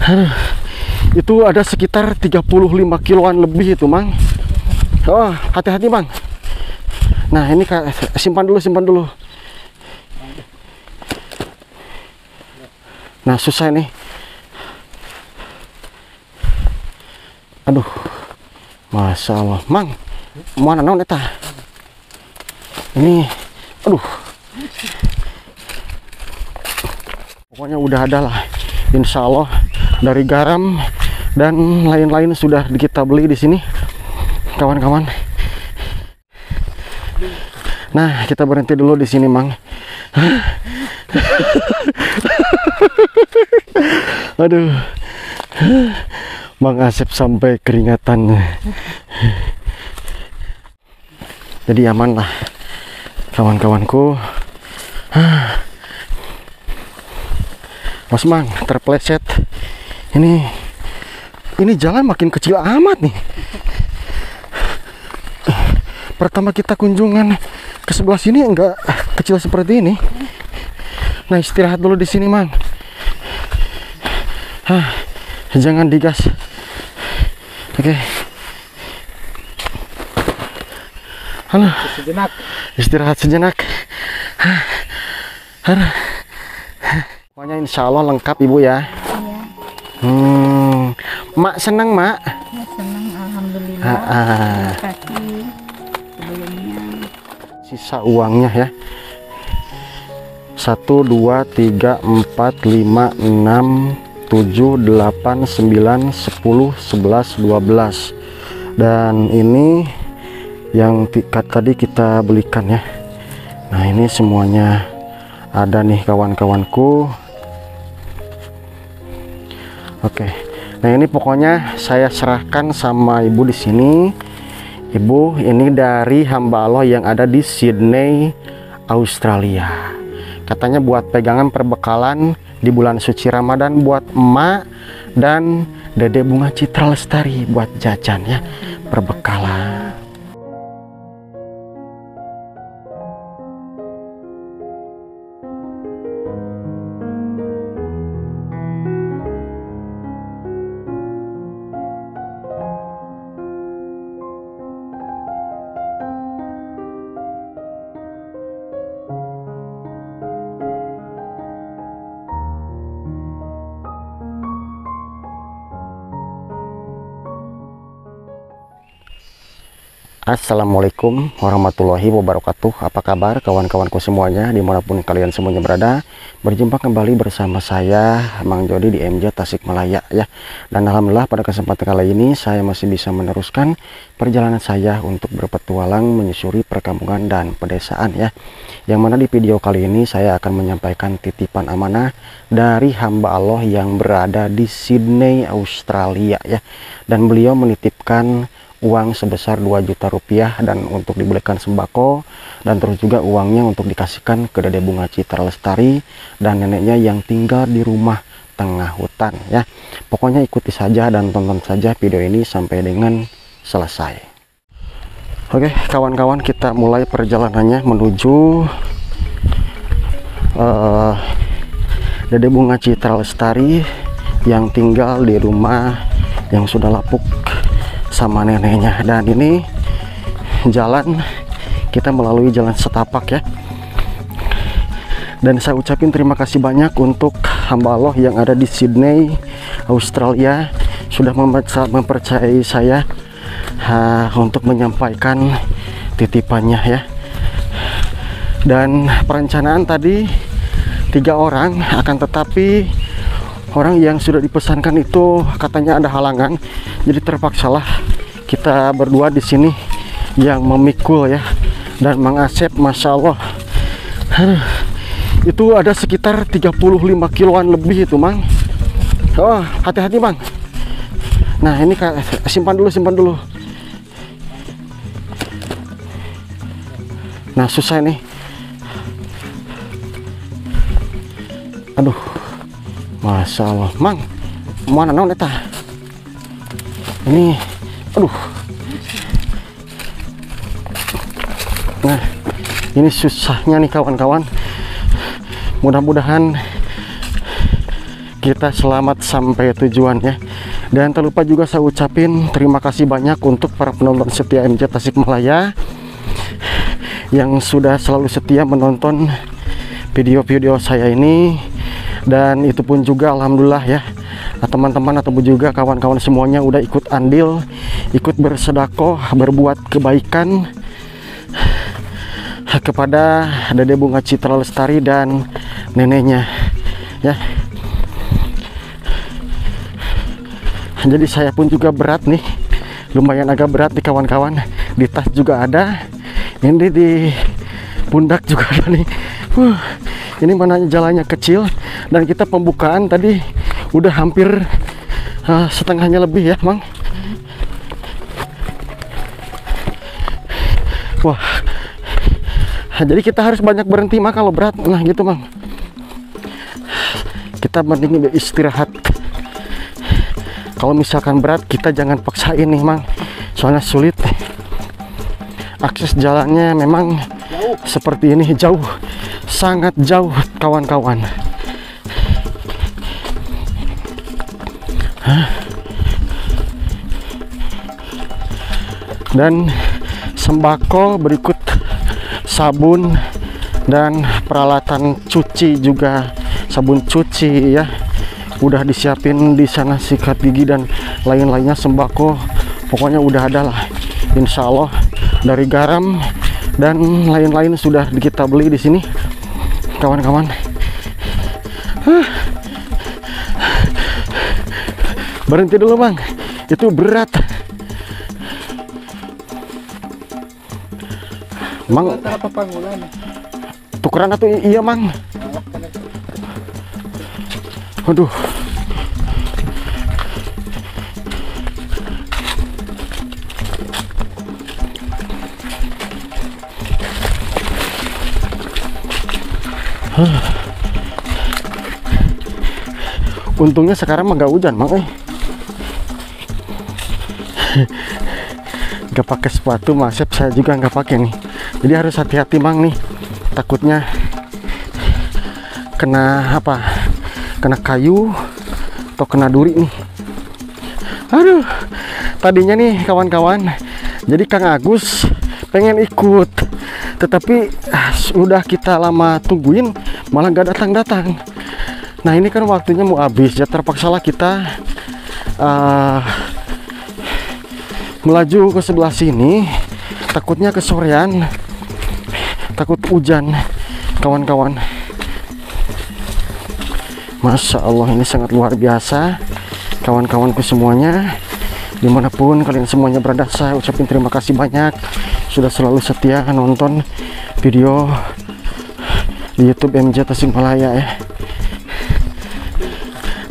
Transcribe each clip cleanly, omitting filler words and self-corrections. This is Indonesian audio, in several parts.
Aduh, itu ada sekitar 35 kiloan lebih itu, Mang. Oh, hati-hati, Bang. Nah, ini simpan dulu. Nah, susah ini. Aduh. Masya Allah, Mang. Mana naon eta? Ini, aduh. Pokoknya udah ada lah. Insya Allah dari garam dan lain-lain sudah kita beli di sini, kawan-kawan. Nah, kita berhenti dulu di sini, Mang. Aduh, Mang Asep sampai keringatan. Jadi aman lah, kawan-kawanku. Mas Mang, terpleset. Ini jalan makin kecil amat nih. Pertama kita kunjungan ke sebelah sini enggak kecil seperti ini. Nah, istirahat dulu di sini, Mang. Jangan digas. Oke. Halo. Istirahat sejenak. Pokoknya insya Allah lengkap, Ibu ya. Iya. Mak senang, Mak? Ya, senang, alhamdulillah. Sisa uangnya ya. 1, 2, 3, 4, 5, 6, 7, 8, 9, 10, 11, 12. Dan ini yang tadi kita belikan ya. Nah, ini semuanya ada nih, kawan-kawanku. Oke. Nah, ini pokoknya saya serahkan sama Ibu di sini. Ibu, ini dari hamba Allah yang ada di Sydney, Australia. Katanya buat pegangan perbekalan di bulan suci Ramadan buat emak dan Dede Bunga Citra Lestari buat jajan ya, perbekalan. Assalamualaikum warahmatullahi wabarakatuh. Apa kabar kawan-kawanku semuanya dimanapun kalian semuanya berada? Berjumpa kembali bersama saya Mang Jody di MJ Tasikmalaya ya. Dan alhamdulillah pada kesempatan kali ini saya masih bisa meneruskan perjalanan saya untuk berpetualang menyusuri perkampungan dan pedesaan ya. Yang mana di video kali ini saya akan menyampaikan titipan amanah dari hamba Allah yang berada di Sydney, Australia ya. Dan beliau menitipkan uang sebesar 2 juta rupiah dan untuk dibelikan sembako, dan terus juga uangnya untuk dikasihkan ke Dede Bunga Citra Lestari dan neneknya yang tinggal di rumah tengah hutan ya. Pokoknya ikuti saja dan tonton saja video ini sampai dengan selesai. Oke kawan-kawan, kita mulai perjalanannya menuju Dede Bunga Citra Lestari yang tinggal di rumah yang sudah lapuk sama neneknya. Dan ini jalan, kita melalui jalan setapak ya. Dan saya ucapin terima kasih banyak untuk hamba Allah yang ada di Sydney, Australia, sudah mempercayai saya untuk menyampaikan titipannya ya. Dan perencanaan tadi 3 orang, akan tetapi orang yang sudah dipesankan itu katanya ada halangan, jadi terpaksalah kita berdua di sini yang memikul ya. Dan Mang Asep, masya Allah, itu ada sekitar 35 kiloan lebih itu, Mang. Oh, hati-hati, Bang. Nah, ini simpan dulu. Nah, susah ini. Aduh. Masya Allah, Mang. Mana naon eta? Ini, aduh. Nah, ini susahnya nih kawan-kawan. Mudah-mudahan kita selamat sampai tujuan ya. Dan tak lupa juga saya ucapin terima kasih banyak untuk para penonton setia MJ Tasikmalaya yang sudah selalu setia menonton video-video saya ini. Dan itu pun juga alhamdulillah ya, teman-teman ataupun juga kawan-kawan semuanya udah ikut andil, ikut bersedekah, berbuat kebaikan kepada Dede Bunga Citra Lestari dan neneknya ya. Jadi saya pun juga berat nih, lumayan agak berat nih kawan-kawan. Di tas juga ada, ini di pundak juga ada nih. Ini mana jalannya kecil, dan kita pembukaan tadi udah hampir setengahnya lebih ya Mang. Wah, jadi kita harus banyak berhenti Mang kalau berat. Nah gitu Mang, kita mending istirahat. Kalau misalkan berat kita jangan paksain nih Mang, soalnya sulit. Akses jalannya memang seperti ini, jauh, sangat jauh kawan-kawan. Dan sembako berikut sabun dan peralatan cuci juga, sabun cuci ya, udah disiapin di sana, sikat gigi dan lain-lainnya, sembako pokoknya udah ada lah, insya Allah. Dari garam dan lain-lain sudah kita beli di sini kawan-kawan. Berhenti dulu Bang, itu berat Mang. Tukeran atau iya Mang? Aduh. Untungnya sekarang mah nggak hujan Mang. Nggak pakai sepatu, Masep saya juga nggak pakai nih. Jadi harus hati-hati Mang nih. Takutnya kena apa? Kena kayu atau kena duri nih. Aduh, tadinya nih kawan-kawan, jadi Kang Agus pengen ikut, tetapi udah kita lama tungguin malah gak datang-datang. Nah ini kan waktunya mau habis, ya terpaksalah kita melaju ke sebelah sini, takutnya kesorean, takut hujan kawan-kawan. Masya Allah, ini sangat luar biasa kawan-kawanku semuanya, dimanapun kalian semuanya berada. Saya ucapin terima kasih banyak sudah selalu setia nonton video di YouTube MJ Tasikmalaya ya.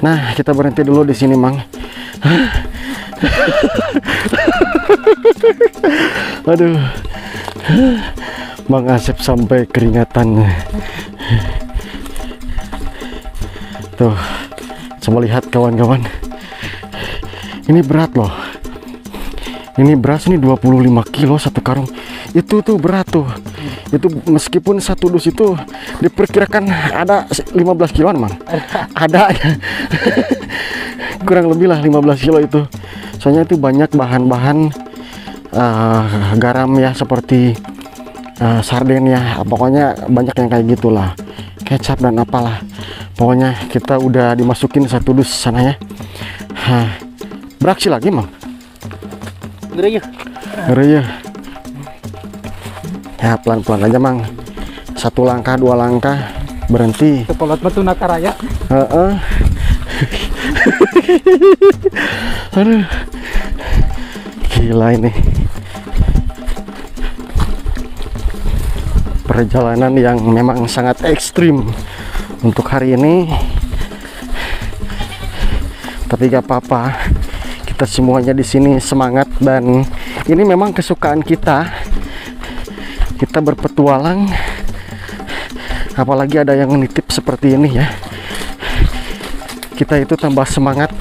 Nah kita berhenti dulu di sini Mang. Aduh, Bang Asep sampai keringatan. Tuh, coba lihat kawan-kawan. Ini berat loh. Ini beras nih 25 kilo satu karung. Itu tuh berat tuh. Itu meskipun satu dus itu diperkirakan ada 15 kiloan Mang. Ada ya. Kurang lebih lah 15 kilo itu. Soalnya itu banyak bahan-bahan garam ya, seperti sarden ya. Pokoknya banyak yang kayak gitulah. Kecap dan apalah. Pokoknya kita udah dimasukin satu dus sana ya. Beraksi lagi Mang. Ngeri ya. Ya pelan-pelan aja Mang. Satu langkah, dua langkah, berhenti. Kepolot batu nakaraya. Aduh, gila ini. Perjalanan yang memang sangat ekstrim untuk hari ini, tapi gak apa-apa, kita semuanya di sini semangat. Dan ini memang kesukaan kita berpetualang, apalagi ada yang nitip seperti ini ya, kita itu tambah semangat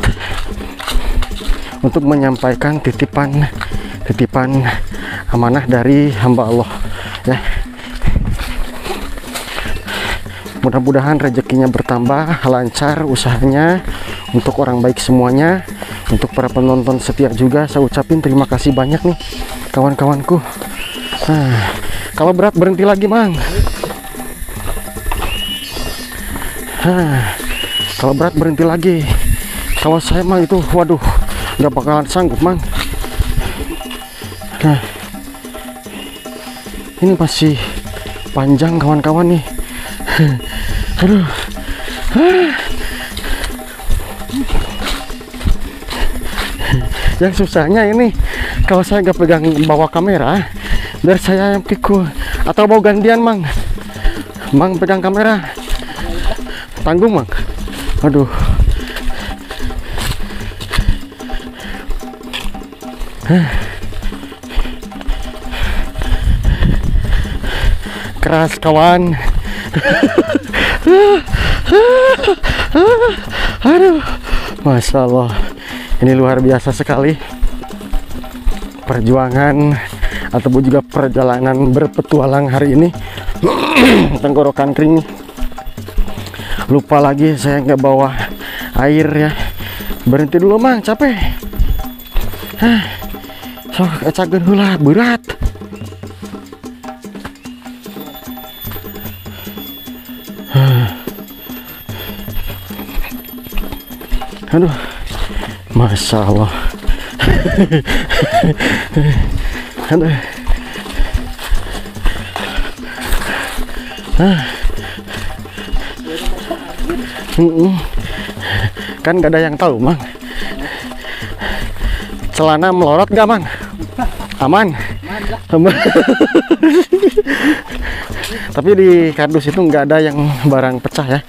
untuk menyampaikan titipan amanah dari hamba Allah ya. Mudah-mudahan rezekinya bertambah, lancar usahanya, untuk orang baik semuanya. Untuk para penonton setia juga saya ucapin terima kasih banyak nih kawan-kawanku. Kalau berat berhenti lagi Mang. Kalau berat berhenti lagi. Kalau saya mah itu waduh nggak bakalan sanggup Mang. Ini masih panjang kawan-kawan nih. Aduh. Yang susahnya ini kalau saya nggak pegang bawa kamera, biar saya yang pikul atau mau gantian Mang. Mang pegang kamera. Tanggung Mang. Aduh. Keras kawan. Aduh, Masya Allah, ini luar biasa sekali perjuangan ataupun juga perjalanan berpetualang hari ini. Tenggorokan kering, lupa lagi saya nggak bawa air ya. Berhenti dulu Mang, capek. So, ecageun heula berat. Aduh, Masya Allah. Aduh. Kan gak ada yang tahu Mang. Celana melorot gak Mang? Aman? Tapi di kardus itu nggak ada yang barang pecah ya.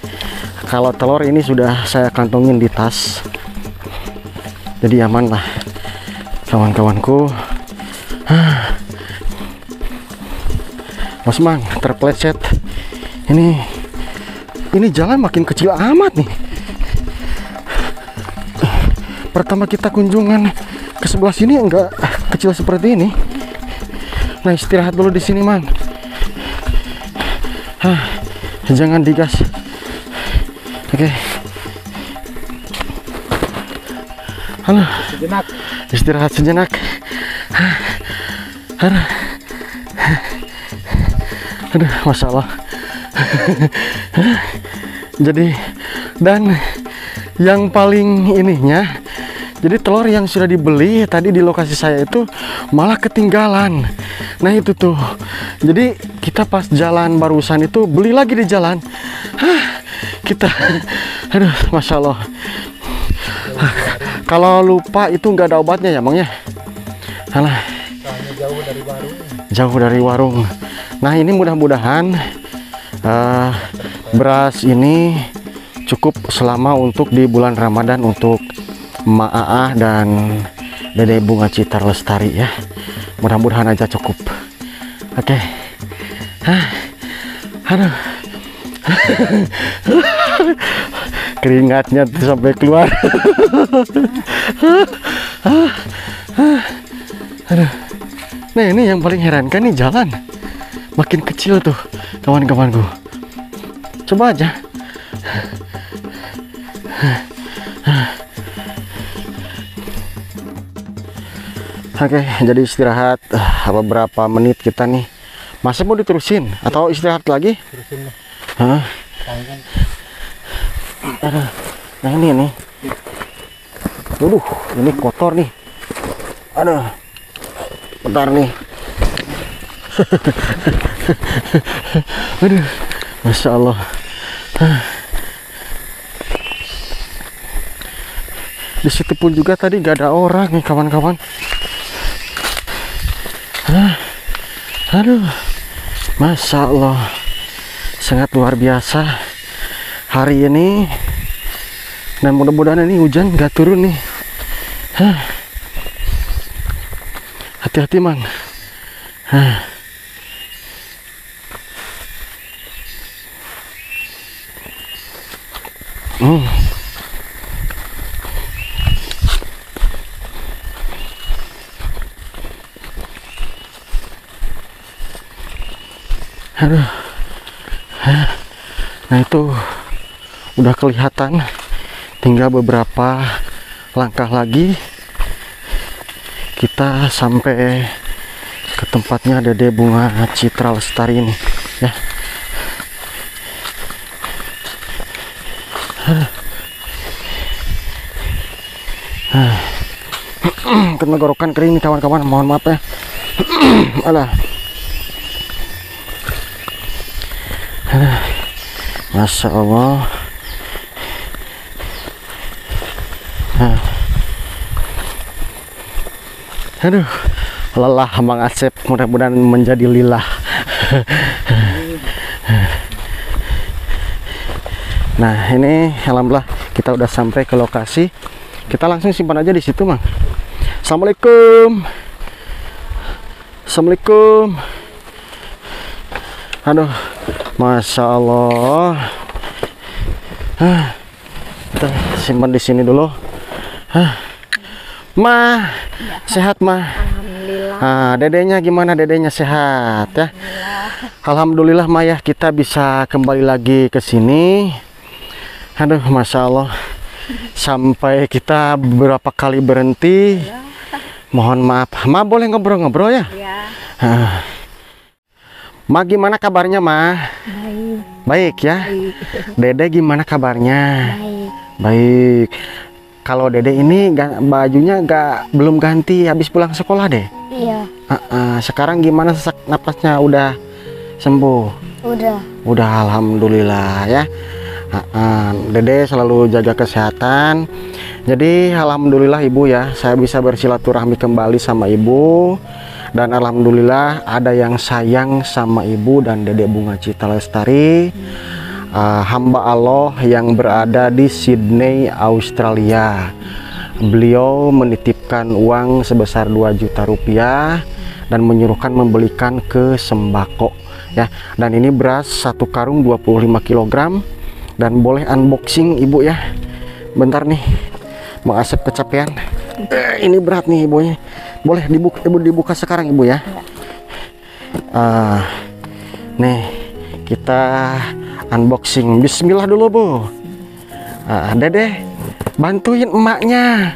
Kalau telur ini sudah saya kantongin di tas, jadi aman lah kawan-kawanku. Mas Mang terpleset. Ini jalan makin kecil amat nih. Pertama kita kunjungan ke sebelah sini enggak kecil seperti ini. Nah, istirahat dulu di sini Mang. Jangan digas. Oke. Halo. Sejenak. Istirahat sejenak. Aduh, Masya Allah. Jadi, dan yang paling ininya, jadi telur yang sudah dibeli tadi di lokasi saya itu malah ketinggalan. Nah itu tuh. Jadi kita pas jalan barusan itu beli lagi di jalan. Kita, aduh, Masya Allah. Kalau lupa itu nggak ada obatnya ya Bang ya. Alah. Jauh dari warung. Jauh dari warung. Nah ini mudah-mudahan beras ini cukup selama untuk di bulan Ramadan untuk Mak Aa dan Dede Bunga Citra Lestari ya. Mudah-mudahan aja cukup. Oke. Aduh. Keringatnya tuh sampai keluar. Aduh. Nah ini yang paling heran kan nih, jalan makin kecil tuh kawan-kawanku. Coba aja. Oke, jadi istirahat beberapa menit kita nih. Masa mau diterusin atau istirahat lagi? Terusin lah. Hah? Nah ini nih. Aduh, ini kotor nih. Aduh. Bentar nih. Aduh, Masya Allah. Di situ pun juga tadi gak ada orang nih kawan-kawan. Aduh, Masya Allah, sangat luar biasa hari ini. Dan mudah-mudahan ini hujan gak turun nih. Hati-hati Mang. Aduh. Nah itu udah kelihatan, tinggal beberapa langkah lagi kita sampai ke tempatnya Dede Bunga Citra Lestari ini ya. Tenggorokan kering nih kawan-kawan, mohon maaf ya. Alah. Masya Allah. Aduh, lelah Mang Asep, mudah-mudahan menjadi lilah. Nah ini alhamdulillah kita udah sampai ke lokasi. Kita langsung simpan aja di situ, Mang. Assalamualaikum. Assalamualaikum. Aduh, Masya Allah. Kita simpan di sini dulu. Ma, sehat Ma? Alhamdulillah. Dedenya gimana? Dedenya sehat ya? Alhamdulillah Ma ya, kita bisa kembali lagi ke sini. Aduh, Masya Allah. Sampai kita beberapa kali berhenti. Mohon maaf. Ma boleh ngobrol-ngobrol ya? Ya. Ma gimana kabarnya Ma? Baik. Baik ya. Dede gimana kabarnya? Baik. Baik. Kalau Dede ini bajunya belum ganti habis pulang sekolah deh. Iya. Sekarang gimana sesak napasnya? Udah sembuh? Udah alhamdulillah ya. Dede selalu jaga kesehatan. Jadi alhamdulillah Ibu ya, saya bisa bersilaturahmi kembali sama Ibu. Dan alhamdulillah ada yang sayang sama Ibu dan Dede Bunga Citra Lestari. Hamba Allah yang berada di Sydney, Australia. Beliau menitipkan uang sebesar 2 juta rupiah dan menyuruhkan membelikan ke sembako ya. Dan ini beras 1 karung 25 kg. Dan boleh unboxing Ibu ya. Bentar nih, Mang Asep kecapean. Ini berat nih Ibunya. Boleh dibuka sekarang Ibu ya. Nih kita unboxing. Bismillah dulu Bu. Dede bantuin emaknya.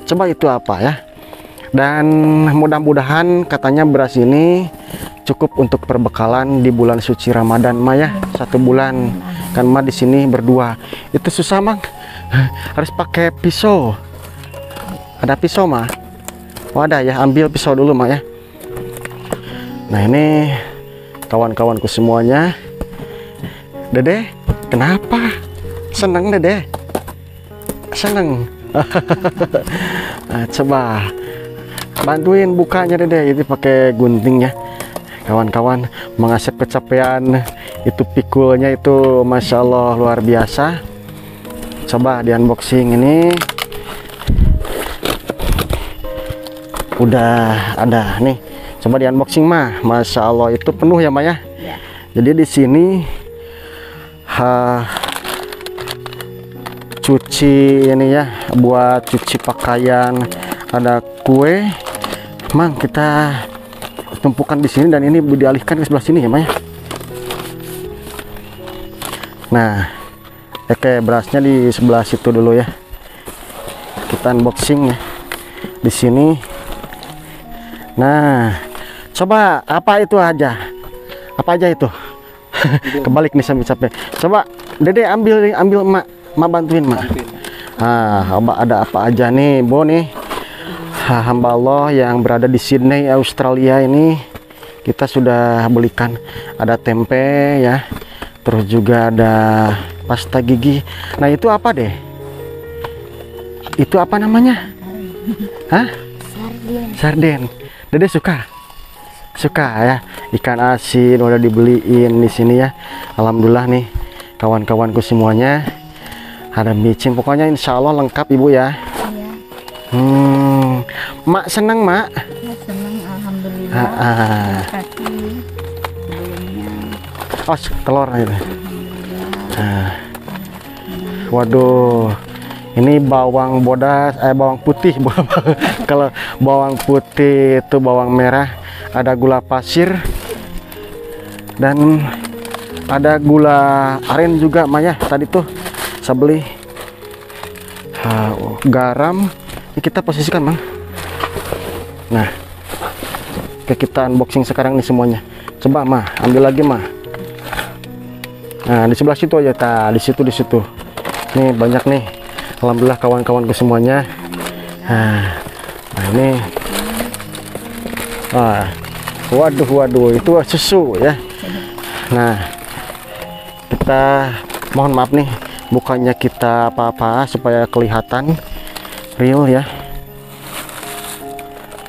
Coba itu apa ya. Dan mudah-mudahan katanya beras ini cukup untuk perbekalan di bulan suci Ramadan Ma ya. 1 bulan kan Ma di sini berdua. Itu susah Mang. Harus pakai pisau. Ada pisau Ma? Oh ada ya, ambil pisau dulu Ma ya. Nah ini kawan-kawanku semuanya. Dede kenapa? Seneng Dede? Seneng. Coba bantuin bukanya Dede. Ini pakai gunting ya kawan-kawan. Mang Asep kecapean. Itu pikulnya itu Masya Allah luar biasa. Coba di unboxing ini. Udah ada nih. Coba di unboxing mah, Masya Allah itu penuh ya Ma ya. Jadi di sini cuci ini ya, buat cuci pakaian. Ada kue, Mang kita tumpukan di sini dan ini dialihkan ke sebelah sini ya Ma ya. Nah, oke berasnya di sebelah situ dulu ya. Kita unboxing ya di sini. Nah, coba apa itu aja? Apa aja itu? Kebalik nih sambil capek. Coba Dede ambil emak, bantuin Mak. Ada apa aja nih, Bo nih? Hamba Allah yang berada di Sydney, Australia ini kita sudah belikan. Ada tempe ya. Terus juga ada pasta gigi. Nah, itu apa deh? Itu apa namanya? Hah? Sarden. Dede suka ya ikan asin udah dibeliin di sini ya. Alhamdulillah nih kawan-kawanku semuanya ada micin, pokoknya insya Allah lengkap Ibu ya. Mak seneng Mak? Ya, senang alhamdulillah. Oh telur itu. Waduh, ini bawang bodas, bawang putih. Kalau bawang putih itu bawang merah, ada gula pasir dan Ada gula aren juga Maya tadi tuh saya beli. Garam ini kita posisikan Mang. Nah, oke, kita unboxing sekarang nih semuanya. Coba mah ambil lagi mah. Nah di sebelah situ aja di situ nih banyak nih, alhamdulillah kawan-kawanku semuanya. Nah ini waduh itu susu ya. Nah kita mohon maaf nih, bukannya kita apa-apa supaya kelihatan real ya.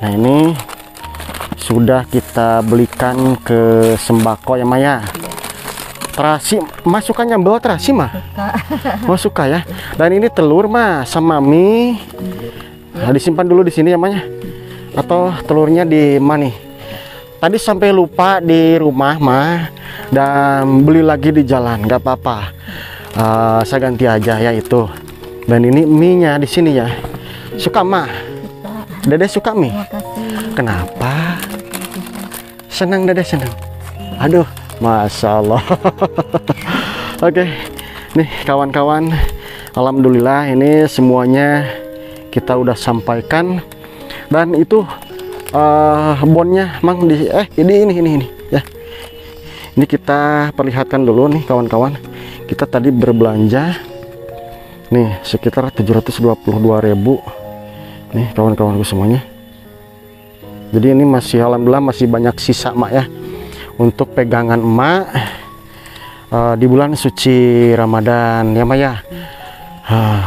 Nah ini sudah kita belikan ke sembako ya Maya. Terasi, Mas suka nyambel terasi mah? Oh suka ya. Dan ini telur mah sama mie. Nah, disimpan dulu di sini ya Maya. Atau telurnya di mana nih? Tadi sampai lupa di rumah mah dan beli lagi di jalan, nggak apa-apa. Saya ganti aja ya itu. Dan ini mie-nya di sini ya. Suka mah? Dede suka mie? Kenapa? Senang Dede senang. Aduh, Masya Allah. Oke, nih kawan-kawan, alhamdulillah ini semuanya kita udah sampaikan. Dan itu bonnya Mang di ini ya. Ini kita perlihatkan dulu nih kawan-kawan. Kita tadi berbelanja nih sekitar 722.000 nih kawan-kawanku semuanya. Jadi ini masih alhamdulillah masih banyak sisa Mak ya untuk pegangan emak di bulan suci Ramadan ya Maya.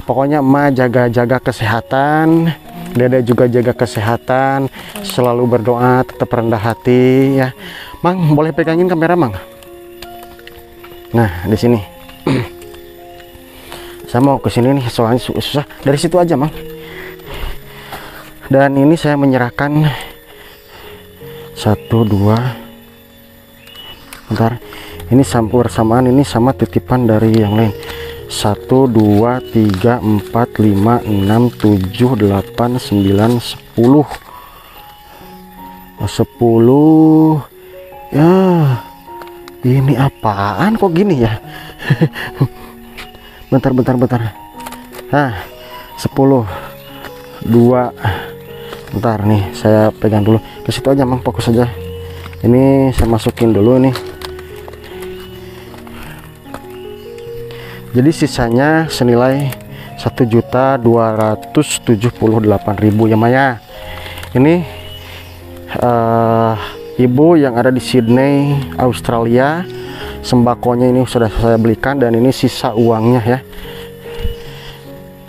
Pokoknya emak jaga-jaga kesehatan, Dede juga jaga kesehatan, selalu berdoa, tetap rendah hati ya. Mang boleh pegangin kamera Mang. Nah di sini saya mau ke sini nih soalnya susah, dari situ aja Mang. Dan ini saya menyerahkan 1 2 bentar, ini sampur bersamaan ini sama titipan dari yang lain. 1 2 3 4 5 6 7 8 9 10 ya. Ini apaan kok gini ya? bentar nah 10 2 bentar nih saya pegang dulu ke situ aja Mang, fokus aja. Ini saya masukin dulu nih. Jadi sisanya senilai 1.278.000 ya Maya. Ini ibu yang ada di Sydney, Australia. Sembakonya ini sudah saya belikan dan ini sisa uangnya ya.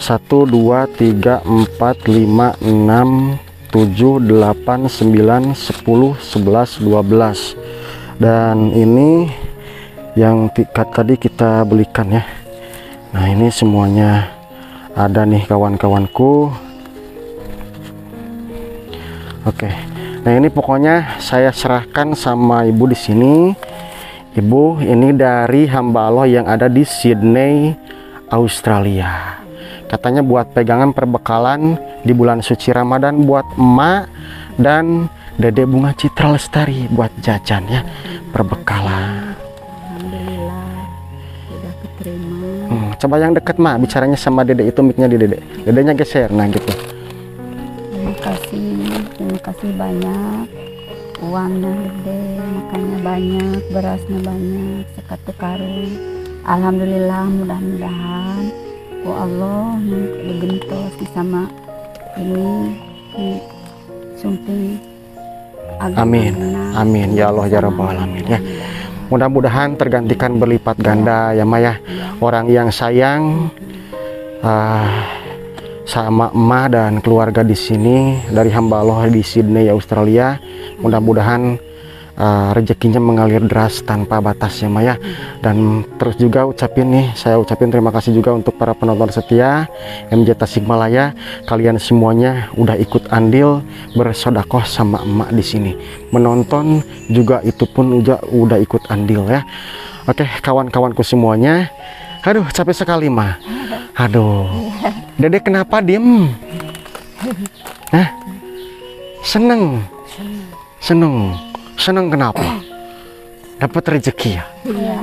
1 2 3 4 5 6 7 8 9 10 11 12 dan ini yang tadi kita belikan ya. Nah ini semuanya ada nih kawan-kawanku. Oke, nah ini pokoknya saya serahkan sama ibu di sini. Ibu ini dari hamba Allah yang ada di Sydney, Australia. Katanya buat pegangan perbekalan di bulan suci Ramadan buat emak dan Dede Bunga Citra Lestari buat jajan ya, perbekalan. Alhamdulillah sudah keterima. Coba yang deket Mak bicaranya sama Dede, itu mic-nya di Dede. Dedenya geser, nah gitu. Terima kasih banyak. Uangnya gede, makannya banyak, berasnya banyak, sekatu karung. Alhamdulillah, mudah-mudahan Allah digentos sama ini sumping. Amin, amin ya Allah ya Rabbal alamin ya. Mudah-mudahan tergantikan berlipat ganda ya Maya. Orang yang sayang sama emak dan keluarga di sini dari hamba Allah di Sydney, Australia. Mudah-mudahan rezekinya mengalir deras tanpa batas ya Maya. Dan terus juga saya ucapin terima kasih juga untuk para penonton setia MJ Tasikmalaya. Kalian semuanya udah ikut andil bersodakoh sama emak di sini. Menonton juga itu pun udah ikut andil ya. Oke kawan-kawanku semuanya. Aduh capek sekali mah. Aduh. Dede kenapa diem? Hah? Seneng kenapa? dapat rezeki ya. Iya.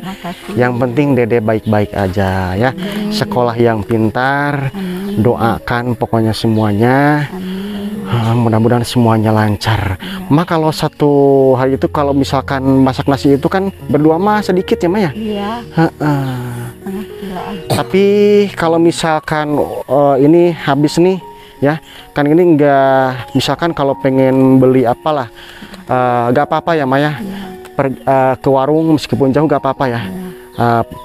Makasih. Yang penting Dede baik-baik aja ya. Sekolah yang pintar, doakan pokoknya semuanya. Mudah-mudahan semuanya lancar. Ma kalau satu hari itu kalau misalkan masak nasi itu kan berdua mah sedikit ya Ma ya. Iya. Tapi kalau misalkan ini habis nih ya, kan ini enggak, misalkan kalau pengen beli apalah nggak apa-apa ya Maya, ke warung meskipun jauh nggak apa-apa ya.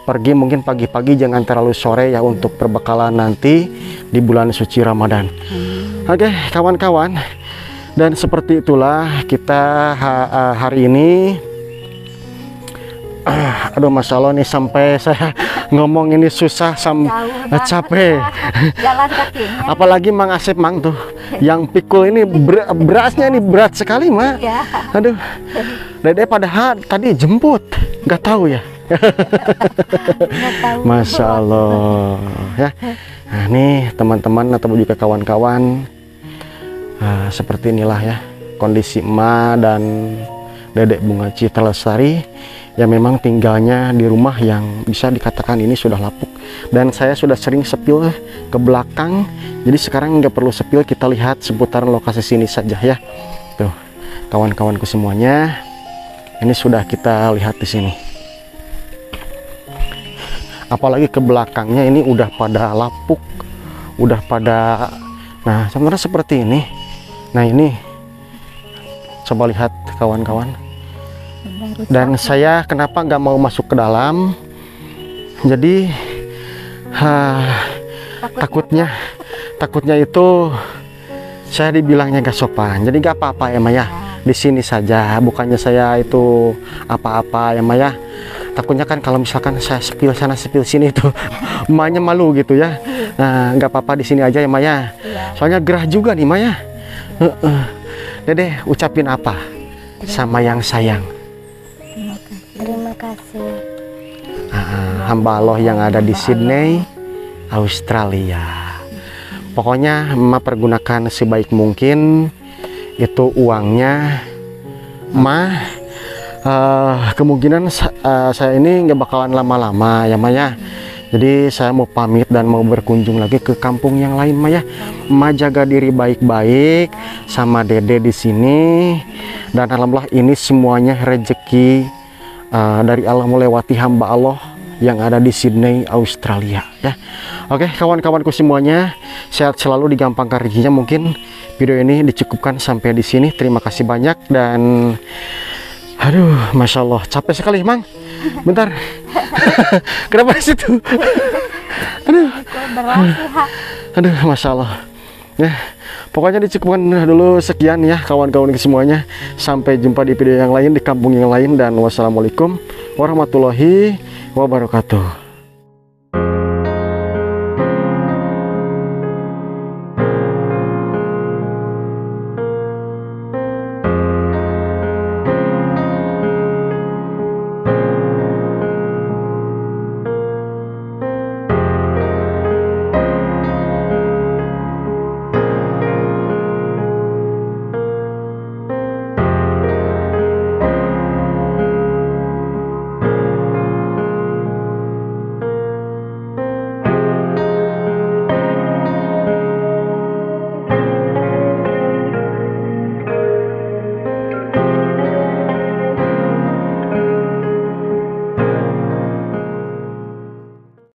Pergi mungkin pagi-pagi, jangan terlalu sore ya, untuk perbekalan nanti di bulan suci Ramadan. Oke kawan-kawan, dan seperti itulah kita hari ini. Aduh Masya Allah nih, sampai saya ngomong ini susah, capek. Jalan kakinya. Apalagi Mang Asep Mang tuh yang pikul ini berasnya ini berat sekali Ma. Ya. Aduh, Dede padahal tadi jemput, nggak tahu ya. Masya Allah ya. Nah nih teman-teman atau juga kawan-kawan, seperti inilah ya kondisi Ma dan Dedek Bunga Citra Lestari yang memang tinggalnya di rumah yang bisa dikatakan ini sudah lapuk. Dan saya sudah sering sepil ke belakang, jadi sekarang nggak perlu sepil, kita lihat seputaran lokasi sini saja ya. Tuh kawan-kawanku semuanya, ini sudah kita lihat di sini. Apalagi ke belakangnya ini udah pada lapuk, udah pada, nah sebenarnya seperti ini. Nah ini coba lihat kawan-kawan. Dan saya kenapa nggak mau masuk ke dalam, jadi takutnya itu saya dibilangnya gak sopan. Jadi gak apa-apa ya Maya, di sini saja, bukannya saya itu apa-apa ya Maya. Takutnya kan kalau misalkan saya sepil sana sepil sini itu emaknya malu gitu ya. Nah nggak apa-apa, di sini aja ya Maya, soalnya gerah juga nih Maya. Dede ucapin apa sama yang sayang? Terima kasih. Hamba Allah yang ada di Sydney, Australia. Pokoknya Ma pergunakan sebaik mungkin itu uangnya. Ma kemungkinan saya ini nggak bakalan lama-lama ya Maya. Jadi saya mau pamit dan mau berkunjung lagi ke kampung yang lain Maya. Ma jaga diri baik-baik sama Dede di sini. Dan alhamdulillah ini semuanya rezeki dari Allah melewati hamba Allah yang ada di Sydney, Australia ya. Oke kawan-kawanku semuanya, sehat selalu, digampangkan rezekinya. Mungkin video ini dicukupkan sampai di sini. Terima kasih banyak dan aduh Masya Allah capek sekali Mang. Bentar. Kenapa di situ? Aduh Masya Allah ya. Pokoknya dicukupkan dulu sekian ya kawan-kawan semuanya. Sampai jumpa di video yang lain, di kampung yang lain, dan wassalamualaikum warahmatullahi wabarakatuh.